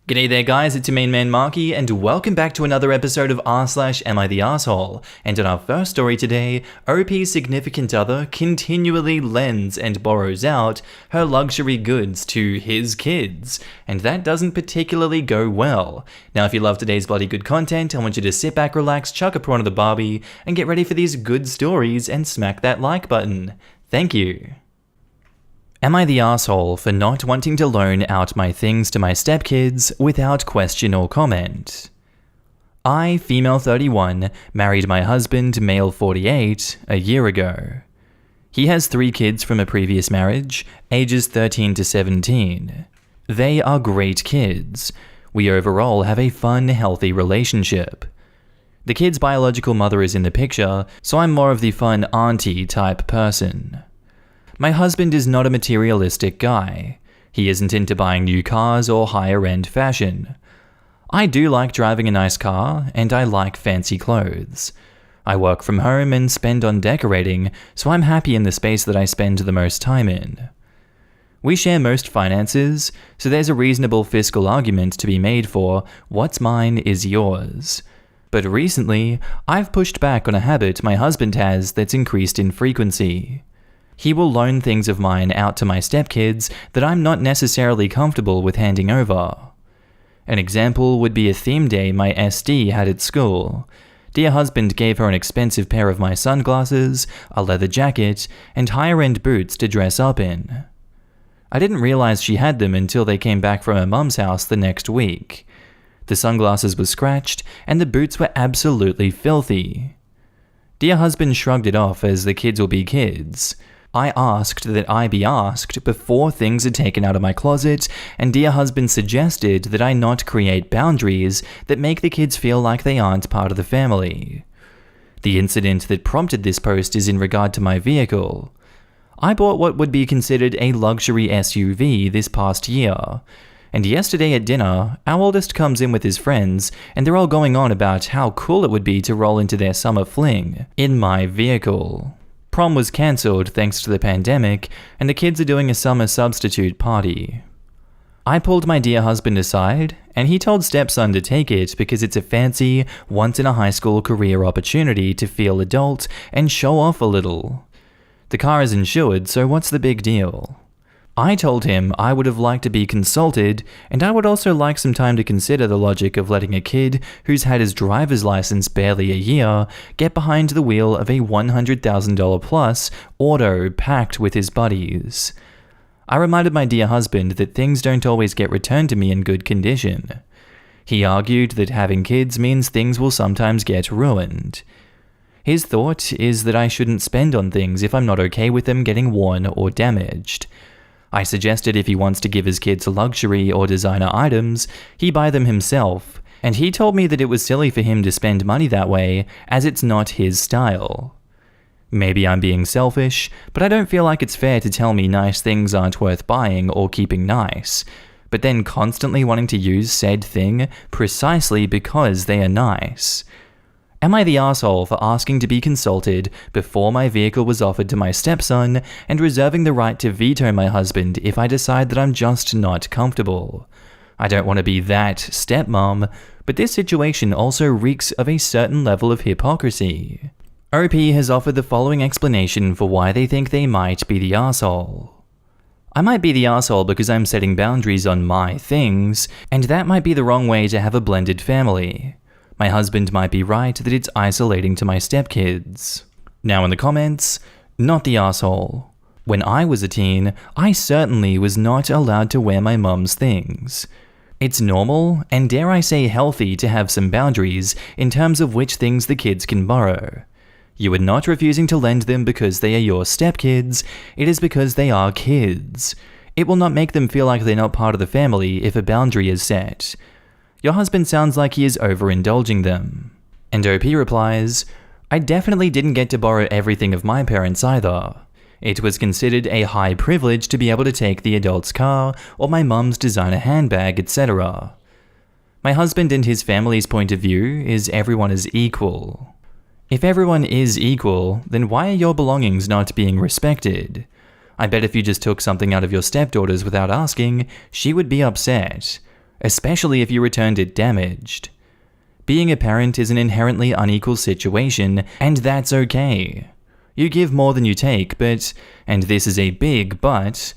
G'day there guys, it's your main man Markee, and welcome back to another episode of r/Am I the Arsehole? And in our first story today, OP's significant other continually lends and borrows out her luxury goods to his kids, and that doesn't particularly go well. Now if you love today's bloody good content, I want you to sit back, relax, chuck a prawn of the barbie, and get ready for these good stories and smack that like button. Thank you. Am I the arsehole for not wanting to loan out my things to my stepkids without question or comment? I, female 31, married my husband, male 48, a year ago. He has 3 kids from a previous marriage, ages 13 to 17. They are great kids. We overall have a fun, healthy relationship. The kid's biological mother is in the picture, so I'm more of the fun auntie type person. My husband is not a materialistic guy. He isn't into buying new cars or higher-end fashion. I do like driving a nice car, and I like fancy clothes. I work from home and spend on decorating, so I'm happy in the space that I spend the most time in. We share most finances, so there's a reasonable fiscal argument to be made for what's mine is yours. But recently, I've pushed back on a habit my husband has that's increased in frequency. He will loan things of mine out to my stepkids that I'm not necessarily comfortable with handing over. An example would be a theme day my SD had at school. Dear husband gave her an expensive pair of my sunglasses, a leather jacket, and higher-end boots to dress up in. I didn't realize she had them until they came back from her mum's house the next week. The sunglasses were scratched, and the boots were absolutely filthy. Dear husband shrugged it off as the kids will be kids. I asked that I be asked before things are taken out of my closet, and dear husband suggested that I not create boundaries that make the kids feel like they aren't part of the family. The incident that prompted this post is in regard to my vehicle. I bought what would be considered a luxury SUV this past year, and yesterday at dinner, our oldest comes in with his friends, and they're all going on about how cool it would be to roll into their summer fling in my vehicle. Prom was cancelled thanks to the pandemic, and the kids are doing a summer substitute party. I pulled my dear husband aside, and he told stepson to take it because it's a fancy, once-in-a-high-school career opportunity to feel adult and show off a little. The car is insured, so what's the big deal? I told him I would have liked to be consulted, and I would also like some time to consider the logic of letting a kid who's had his driver's license barely a year get behind the wheel of a $100,000 plus auto packed with his buddies. I reminded my dear husband that things don't always get returned to me in good condition. He argued that having kids means things will sometimes get ruined. His thought is that I shouldn't spend on things if I'm not okay with them getting worn or damaged. I suggested if he wants to give his kids luxury or designer items, he buy them himself, and he told me that it was silly for him to spend money that way, as it's not his style. Maybe I'm being selfish, but I don't feel like it's fair to tell me nice things aren't worth buying or keeping nice, but then constantly wanting to use said thing precisely because they are nice. Am I the arsehole for asking to be consulted before my vehicle was offered to my stepson and reserving the right to veto my husband if I decide that I'm just not comfortable? I don't want to be that stepmom, but this situation also reeks of a certain level of hypocrisy. OP has offered the following explanation for why they think they might be the arsehole. I might be the arsehole because I'm setting boundaries on my things, and that might be the wrong way to have a blended family. My husband might be right that it's isolating to my stepkids. Now in the comments, not the arsehole. When I was a teen, I certainly was not allowed to wear my mum's things. It's normal, and dare I say healthy, to have some boundaries in terms of which things the kids can borrow. You are not refusing to lend them because they are your stepkids, it is because they are kids. It will not make them feel like they're not part of the family if a boundary is set. Your husband sounds like he is overindulging them. And OP replies, I definitely didn't get to borrow everything of my parents either. It was considered a high privilege to be able to take the adult's car or my mum's designer handbag, etc. My husband and his family's point of view is everyone is equal. If everyone is equal, then why are your belongings not being respected? I bet if you just took something out of your stepdaughter's without asking, she would be upset. especially if you returned it damaged. Being a parent is an inherently unequal situation, and that's okay. You give more than you take, but, and this is a big but,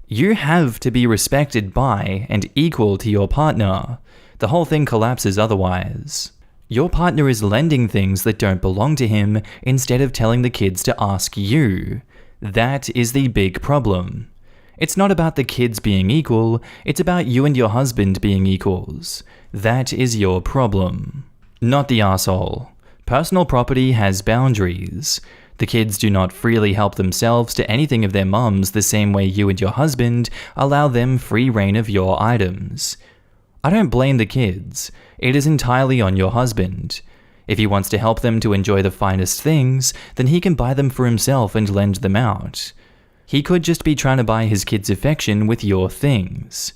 you have to be respected by and equal to your partner. The whole thing collapses otherwise. Your partner is lending things that don't belong to him instead of telling the kids to ask you. That is the big problem. It's not about the kids being equal, it's about you and your husband being equals. That is your problem. Not the asshole. Personal property has boundaries. The kids do not freely help themselves to anything of their mums the same way you and your husband allow them free reign of your items. I don't blame the kids. It is entirely on your husband. If he wants to help them to enjoy the finest things, then he can buy them for himself and lend them out. He could just be trying to buy his kids' affection with your things.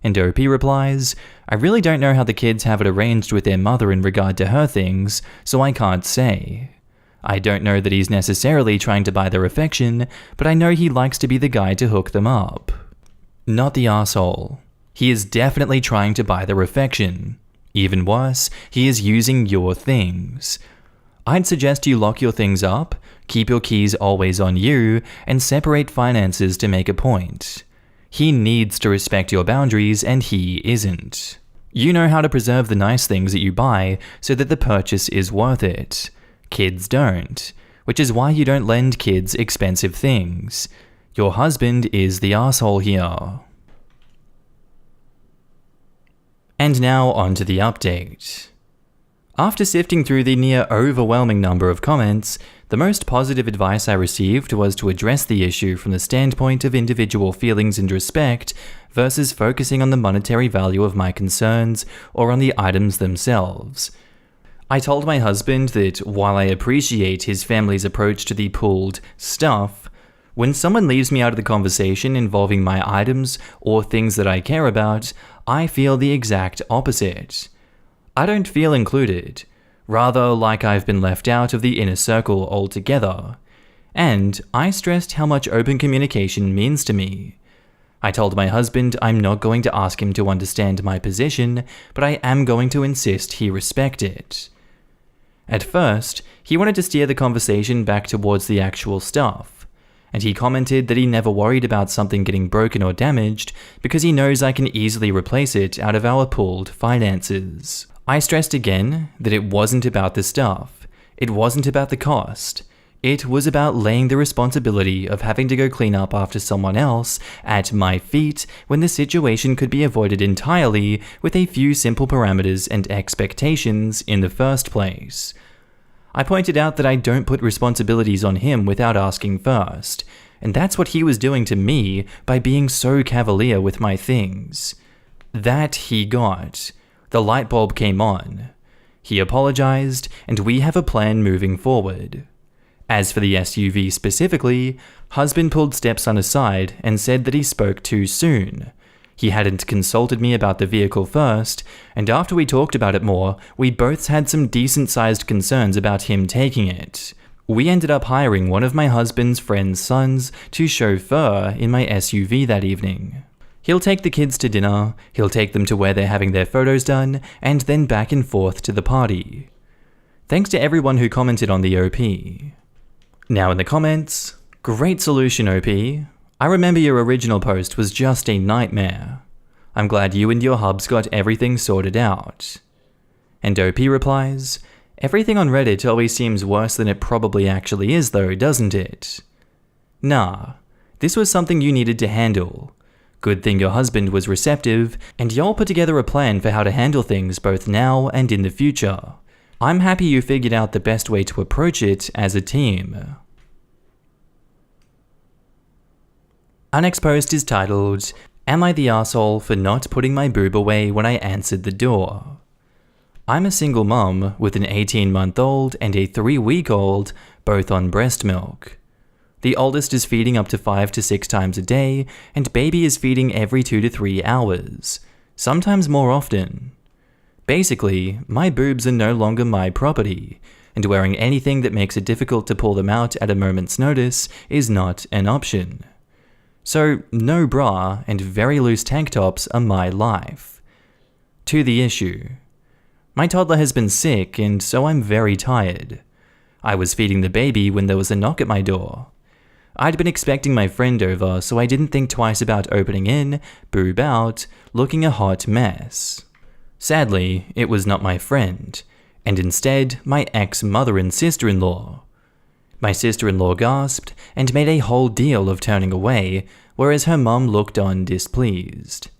And OP replies, I really don't know how the kids have it arranged with their mother in regard to her things, so I can't say. I don't know that he's necessarily trying to buy their affection, but I know he likes to be the guy to hook them up. Not the asshole. He is definitely trying to buy their affection. Even worse, he is using your things. I'd suggest you lock your things up, keep your keys always on you, and separate finances to make a point. He needs to respect your boundaries and he isn't. You know how to preserve the nice things that you buy so that the purchase is worth it. Kids don't, which is why you don't lend kids expensive things. Your husband is the asshole here. And now on to the update. After sifting through the near overwhelming number of comments, the most positive advice I received was to address the issue from the standpoint of individual feelings and respect versus focusing on the monetary value of my concerns or on the items themselves. I told my husband that while I appreciate his family's approach to the pooled stuff, when someone leaves me out of the conversation involving my items or things that I care about, I feel the exact opposite. I don't feel included, rather like I've been left out of the inner circle altogether. And I stressed how much open communication means to me. I told my husband I'm not going to ask him to understand my position, but I am going to insist he respect it. At first, he wanted to steer the conversation back towards the actual stuff, and he commented that he never worried about something getting broken or damaged because he knows I can easily replace it out of our pooled finances. I stressed again that it wasn't about the stuff, it wasn't about the cost, it was about laying the responsibility of having to go clean up after someone else at my feet when the situation could be avoided entirely with a few simple parameters and expectations in the first place. I pointed out that I don't put responsibilities on him without asking first, and that's what he was doing to me by being so cavalier with my things. That he got. The light bulb came on. He apologized, and we have a plan moving forward. As for the SUV specifically, husband pulled stepson aside and said that he spoke too soon. He hadn't consulted me about the vehicle first, and after we talked about it more, we both had some decent-sized concerns about him taking it. We ended up hiring one of my husband's friend's sons to chauffeur in my SUV that evening. He'll take the kids to dinner, he'll take them to where they're having their photos done, and then back and forth to the party. Thanks to everyone who commented on the OP. Now in the comments, great solution OP. I remember your original post was just a nightmare. I'm glad you and your hubs got everything sorted out. And OP replies, everything on Reddit always seems worse than it probably actually is though, doesn't it? Nah, this was something you needed to handle. Good thing your husband was receptive, and y'all put together a plan for how to handle things both now and in the future. I'm happy you figured out the best way to approach it as a team. Our next post is titled, Am I the asshole for not putting my boob away when I answered the door? I'm a single mum with an 18-month-old and a 3-week-old, both on breast milk. The oldest is feeding up to 5 to 6 times a day, and baby is feeding every 2 to 3 hours, sometimes more often. Basically, my boobs are no longer my property, and wearing anything that makes it difficult to pull them out at a moment's notice is not an option. So, no bra and very loose tank tops are my life. To the issue. My toddler has been sick, and so I'm very tired. I was feeding the baby when there was a knock at my door. I'd been expecting my friend over, so I didn't think twice about opening in, boob out, looking a hot mess. Sadly, it was not my friend, and instead my ex-mother and sister-in-law. My sister-in-law gasped and made a whole deal of turning away, whereas her mum looked on displeased.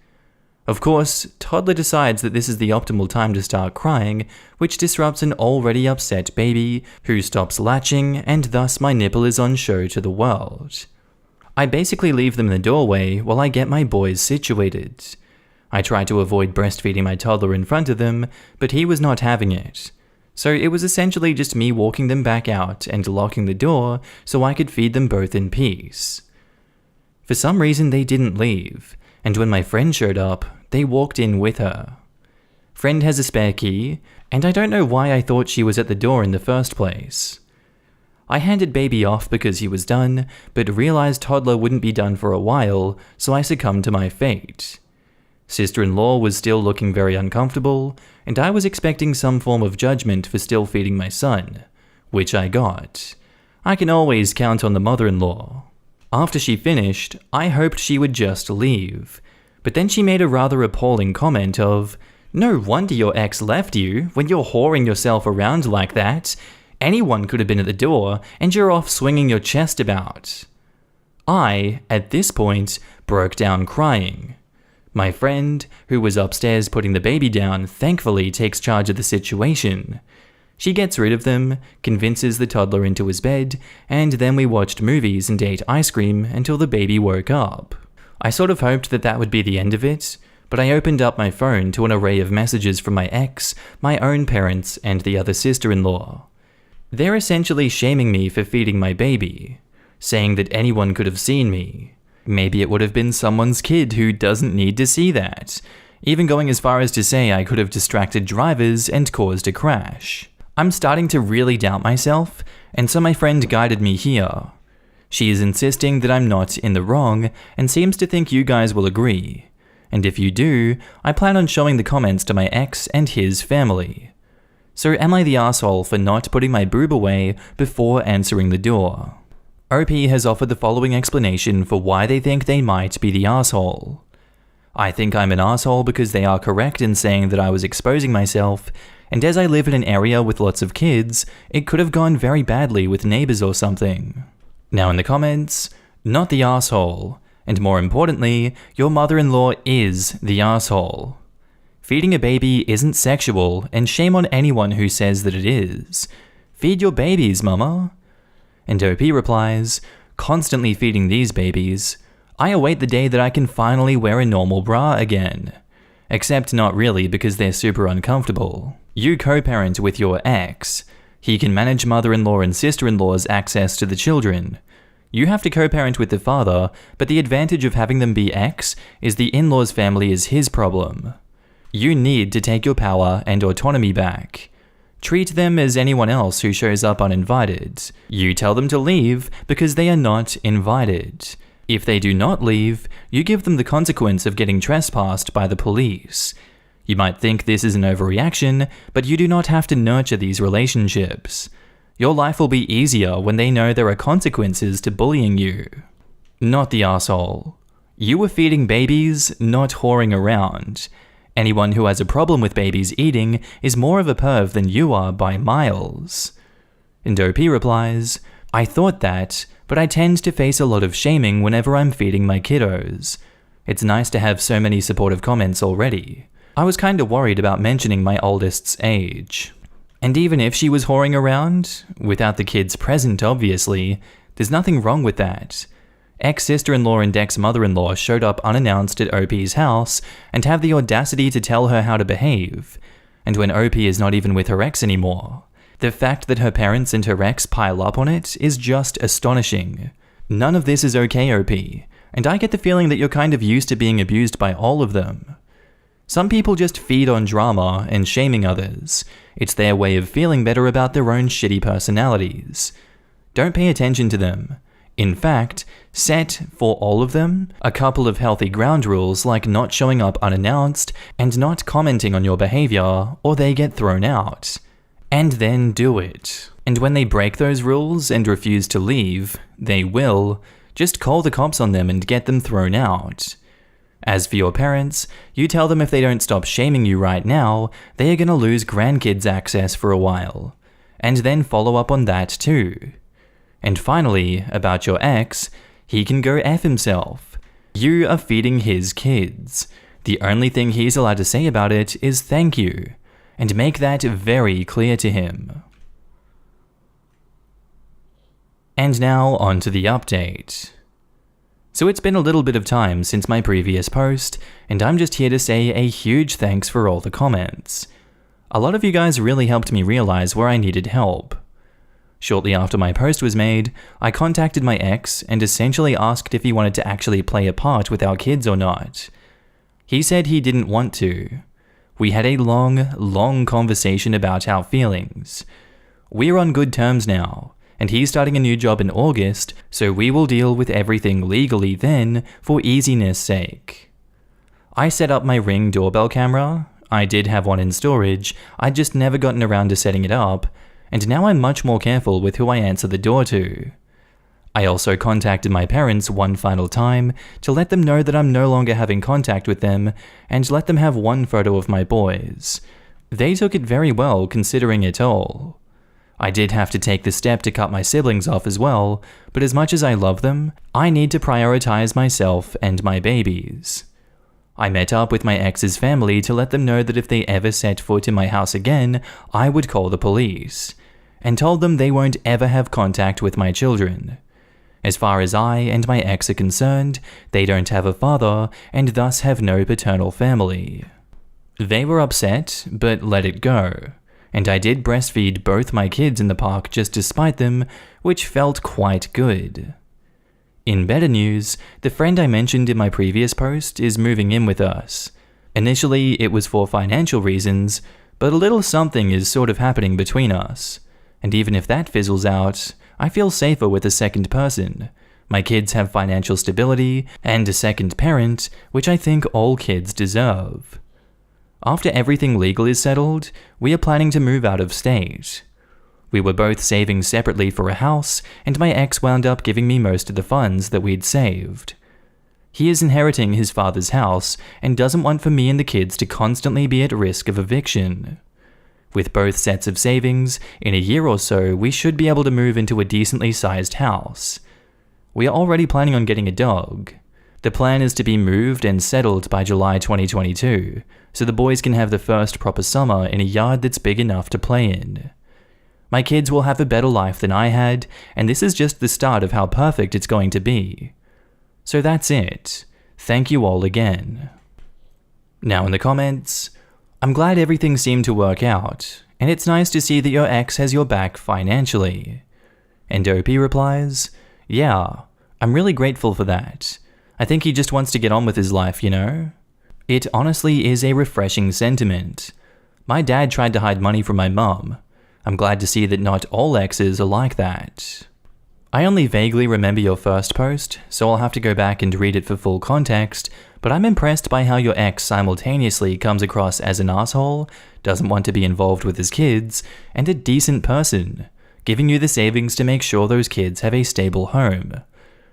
Of course, toddler decides that this is the optimal time to start crying, which disrupts an already upset baby who stops latching, and thus my nipple is on show to the world. I basically leave them in the doorway while I get my boys situated. I try to avoid breastfeeding my toddler in front of them, but he was not having it. So it was essentially just me walking them back out and locking the door so I could feed them both in peace. For some reason they didn't leave, and when my friend showed up, they walked in with her. Friend has a spare key, and I don't know why I thought she was at the door in the first place. I handed baby off because he was done, but realized toddler wouldn't be done for a while, so I succumbed to my fate. Sister-in-law was still looking very uncomfortable, and I was expecting some form of judgment for still feeding my son, which I got. I can always count on the mother-in-law. After she finished, I hoped she would just leave, but then she made a rather appalling comment of, "No wonder your ex left you when you're whoring yourself around like that. Anyone could have been at the door, and you're off swinging your chest about." I, at this point, broke down crying. My friend, who was upstairs putting the baby down, thankfully takes charge of the situation. She gets rid of them, convinces the toddler into his bed, and then we watched movies and ate ice cream until the baby woke up. I sort of hoped that that would be the end of it, but I opened up my phone to an array of messages from my ex, my own parents, and the other sister-in-law. They're essentially shaming me for feeding my baby, saying that anyone could have seen me. Maybe it would have been someone's kid who doesn't need to see that, even going as far as to say I could have distracted drivers and caused a crash. I'm starting to really doubt myself, and so my friend guided me here. She is insisting that I'm not in the wrong, and seems to think you guys will agree. And if you do, I plan on showing the comments to my ex and his family. So am I the asshole for not putting my boob away before answering the door? OP has offered the following explanation for why they think they might be the asshole. I think I'm an asshole because they are correct in saying that I was exposing myself, and as I live in an area with lots of kids, it could have gone very badly with neighbors or something. Now in the comments, not the asshole, and more importantly, your mother-in-law is the asshole. Feeding a baby isn't sexual, and shame on anyone who says that it is. Feed your babies, mama. And OP replies, constantly feeding these babies. I await the day that I can finally wear a normal bra again. Except not really because they're super uncomfortable. You co-parent with your ex. He can manage mother-in-law and sister-in-law's access to the children. You have to co-parent with the father, but the advantage of having them be ex is the in-law's family is his problem. You need to take your power and autonomy back. Treat them as anyone else who shows up uninvited. You tell them to leave because they are not invited. If they do not leave, you give them the consequence of getting trespassed by the police. You might think this is an overreaction, but you do not have to nurture these relationships. Your life will be easier when they know there are consequences to bullying you. Not the asshole. You were feeding babies, not whoring around. Anyone who has a problem with babies eating is more of a perv than you are by miles. And OP replies, I thought that, but I tend to face a lot of shaming whenever I'm feeding my kiddos. It's nice to have so many supportive comments already. I was kinda worried about mentioning my oldest's age. And even if she was whoring around, without the kids present obviously, there's nothing wrong with that. Ex-sister-in-law and ex-mother-in-law showed up unannounced at OP's house and have the audacity to tell her how to behave. And when OP is not even with her ex anymore, the fact that her parents and her ex pile up on it is just astonishing. None of this is okay, OP, and I get the feeling that you're kind of used to being abused by all of them. Some people just feed on drama and shaming others. It's their way of feeling better about their own shitty personalities. Don't pay attention to them. In fact, set for all of them a couple of healthy ground rules like not showing up unannounced and not commenting on your behavior or they get thrown out. And then do it. And when they break those rules and refuse to leave, they will, just call the cops on them and get them thrown out. As for your parents, you tell them if they don't stop shaming you right now, they are gonna lose grandkids access for a while. And then follow up on that too. And finally, about your ex, he can go F himself. You are feeding his kids. The only thing he's allowed to say about it is thank you, and make that very clear to him. And now on to the update. So it's been a little bit of time since my previous post, and I'm just here to say a huge thanks for all the comments. A lot of you guys really helped me realize where I needed help. Shortly after my post was made, I contacted my ex and essentially asked if he wanted to actually play a part with our kids or not. He said he didn't want to. We had a long conversation about our feelings. We're on good terms now, and he's starting a new job in August, so we will deal with everything legally then for easiness sake. I set up my Ring doorbell camera. I did have one in storage, I'd just never gotten around to setting it up, and now I'm much more careful with who I answer the door to. I also contacted my parents one final time to let them know that I'm no longer having contact with them and let them have one photo of my boys. They took it very well considering it all. I did have to take the step to cut my siblings off as well, but as much as I love them, I need to prioritize myself and my babies. I met up with my ex's family to let them know that if they ever set foot in my house again, I would call the police, and told them they won't ever have contact with my children. As far as I and my ex are concerned, they don't have a father and thus have no paternal family. They were upset, but let it go. And I did breastfeed both my kids in the park just to spite them, which felt quite good. In better news, the friend I mentioned in my previous post is moving in with us. Initially, it was for financial reasons, but a little something is sort of happening between us. And even if that fizzles out, I feel safer with a second person. My kids have financial stability and a second parent, which I think all kids deserve. After everything legal is settled, we are planning to move out of state. We were both saving separately for a house, and my ex wound up giving me most of the funds that we'd saved. He is inheriting his father's house and doesn't want for me and the kids to constantly be at risk of eviction. With both sets of savings, in a year or so we should be able to move into a decently sized house. We are already planning on getting a dog. The plan is to be moved and settled by July 2022, so the boys can have the first proper summer in a yard that's big enough to play in. My kids will have a better life than I had, and this is just the start of how perfect it's going to be. So that's it. Thank you all again. Now in the comments, I'm glad everything seemed to work out, and it's nice to see that your ex has your back financially. And OP replies, yeah, I'm really grateful for that. I think he just wants to get on with his life, you know? It honestly is a refreshing sentiment. My dad tried to hide money from my mum. I'm glad to see that not all exes are like that. I only vaguely remember your first post, so I'll have to go back and read it for full context, but I'm impressed by how your ex simultaneously comes across as an asshole, doesn't want to be involved with his kids, and a decent person, giving you the savings to make sure those kids have a stable home.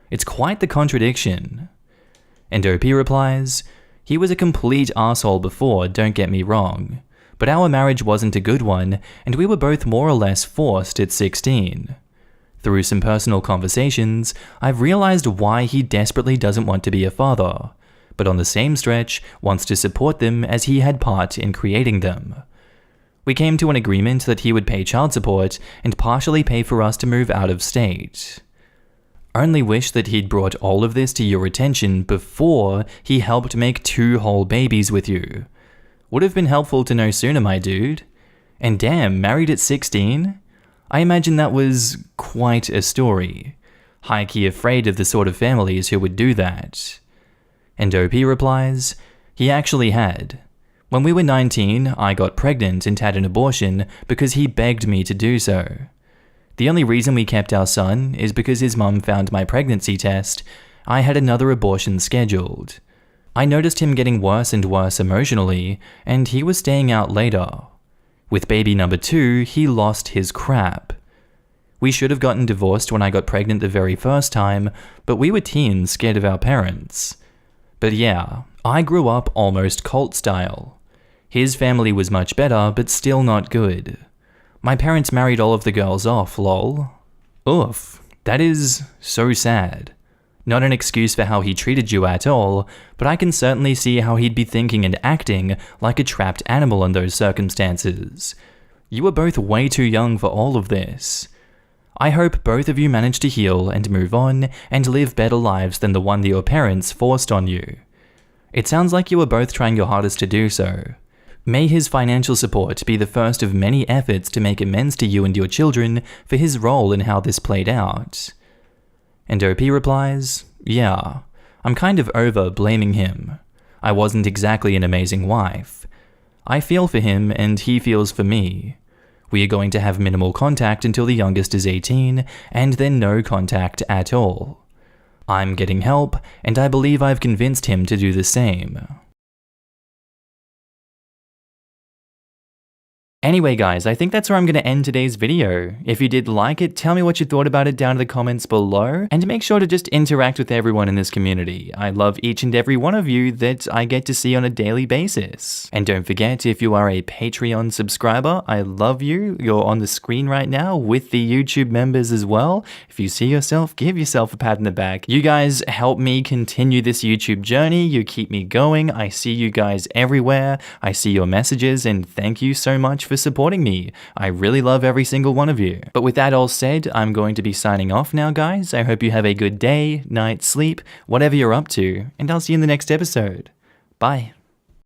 It's quite the contradiction. And OP replies, he was a complete asshole before, don't get me wrong. But our marriage wasn't a good one, and we were both more or less forced at 16. Through some personal conversations, I've realized why he desperately doesn't want to be a father, but on the same stretch wants to support them as he had part in creating them. We came to an agreement that he would pay child support and partially pay for us to move out of state. Only wish that he'd brought all of this to your attention before he helped make 2 whole babies with you. Would have been helpful to know sooner, my dude. And damn, married at 16? I imagine that was quite a story. High-key afraid of the sort of families who would do that. And OP replies, he actually had. When we were 19, I got pregnant and had an abortion because he begged me to do so. The only reason we kept our son is because his mum found my pregnancy test. I had another abortion scheduled. I noticed him getting worse and worse emotionally, and he was staying out later. With baby number 2, he lost his crap. We should have gotten divorced when I got pregnant the very first time, but we were teens scared of our parents. But yeah, I grew up almost cult style. His family was much better, but still not good. My parents married all of the girls off, lol. Oof, that is so sad. Not an excuse for how he treated you at all, but I can certainly see how he'd be thinking and acting like a trapped animal in those circumstances. You were both way too young for all of this. I hope both of you manage to heal and move on and live better lives than the one that your parents forced on you. It sounds like you were both trying your hardest to do so. May his financial support be the first of many efforts to make amends to you and your children for his role in how this played out. And OP replies, yeah, I'm kind of over blaming him. I wasn't exactly an amazing wife. I feel for him and he feels for me. We are going to have minimal contact until the youngest is 18, and then no contact at all. I'm getting help, and I believe I've convinced him to do the same. Anyway guys, I think that's where I'm going to end today's video. If you did like it, tell me what you thought about it down in the comments below, and make sure to just interact with everyone in this community. I love each and every one of you that I get to see on a daily basis. And don't forget, if you are a Patreon subscriber, I love you. You're on the screen right now with the YouTube members as well. If you see yourself, give yourself a pat in the back. You guys help me continue this YouTube journey. You keep me going. I see you guys everywhere. I see your messages, and thank you so much for supporting me. I really love every single one of you. But with that all said, I'm going to be signing off now, guys. I hope you have a good day, night, sleep, whatever you're up to, and I'll see you in the next episode. Bye.